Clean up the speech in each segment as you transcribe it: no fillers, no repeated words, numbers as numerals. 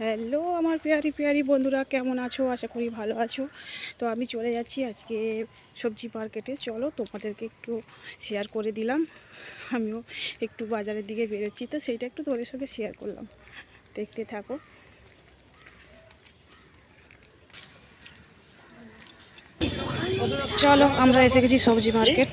Hello আমার পেয়ারি পেয়ারি বন্ধুরা, কেমন আছো? আশা করি ভালো আছো। তো আমি চলে যাচ্ছি আজকে সবজি মার্কেটে। চলো তোমাদেরকে একটু শেয়ার করে দিলাম। আমিও একটু বাজারের দিকে বেরোচ্ছি, তো সেইটা একটু তোমাদের সঙ্গে শেয়ার করলাম। দেখতে থাকো। চলো, আমরা এসে গেছি সবজি মার্কেট।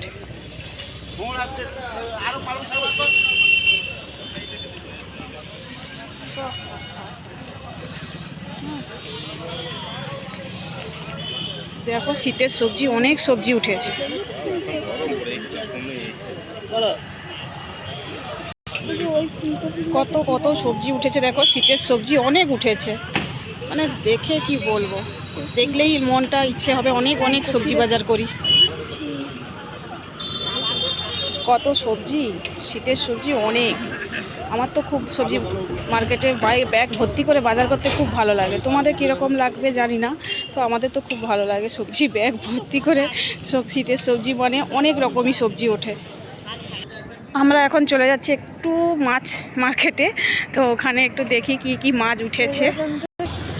দেখো, শীতের সবজি, অনেক সবজি উঠেছে। কত কত সবজি উঠেছে, দেখো শীতের সবজি অনেক উঠেছে। মানে দেখে কি বলবো, দেখলেই মনটা ইচ্ছে হবে অনেক অনেক সবজি বাজার করি। কত সবজি, শীতের সবজি অনেক। আমার তো খুব সবজি মার্কেটে ব্যাগ ভর্তি করে বাজার করতে খুব ভালো লাগে। তোমাদের কীরকম লাগবে জানি না, তো আমাদের তো খুব ভালো লাগে সবজি ব্যাগ ভর্তি করে। শীতের সবজি মানে অনেক রকমই সবজি ওঠে। আমরা এখন চলে যাচ্ছি একটু মাছ মার্কেটে, তো ওখানে একটু দেখি কি কি মাছ উঠেছে।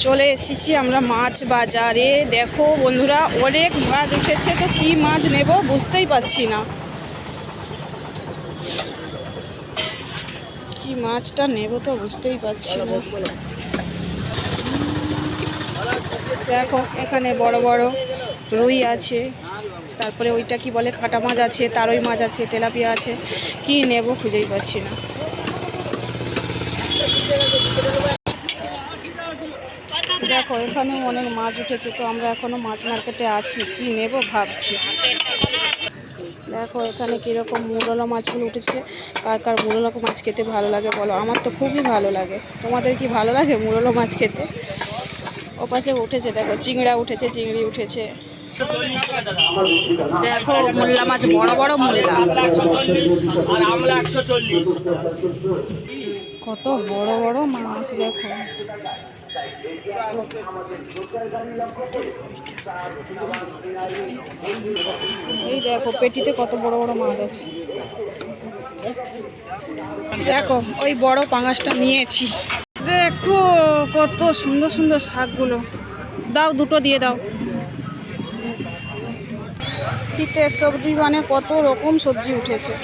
চলে এসেছি আমরা মাছ বাজারে। দেখো বন্ধুরা, অনেক মাছ উঠেছে, তো কি মাছ নেব বুঝতেই পারছি না। কি মাছটা নেব তো বুঝতেই পারছি না। দেখো এখানে বড় বড় রুই আছে, তারপরে ওইটা কি বলে কাটা মাছ আছে, তারই মাছ আছে, তেলাপিয়া আছে। কি নেব খুঁজেই পাচ্ছি না। দেখো এখানে অনেক মাছ উঠেছে, তো আমরা এখনো মাছ মার্কেটে আছি, কি নেব ভাবছি। দেখো এখানে কীরকম মুরলা মাছগুলো উঠেছে। কার কার মুরলা মাছ খেতে ভালো লাগে বলো? আমার তো খুবই ভালো লাগে। তোমাদের কি ভালো লাগে মুরলা মাছ খেতে? ওপাশে উঠেছে, দেখো চিংড়া উঠেছে, চিংড়ি উঠেছে। দেখো মোল্লা মাছ, বড় বড় মোল্লা। কত বড় বড় মাছ দেখো। এই দেখো পেটিতে কত বড় বড় মাছ আছে। দেখো ওই বড় পাঙাশটা নিয়েছি। দেখো কত সুন্দর সুন্দর শাকগুলো। দাও, দুটো দিয়ে দাও। শীতের সবজি মানে কত রকম সবজি উঠেছে।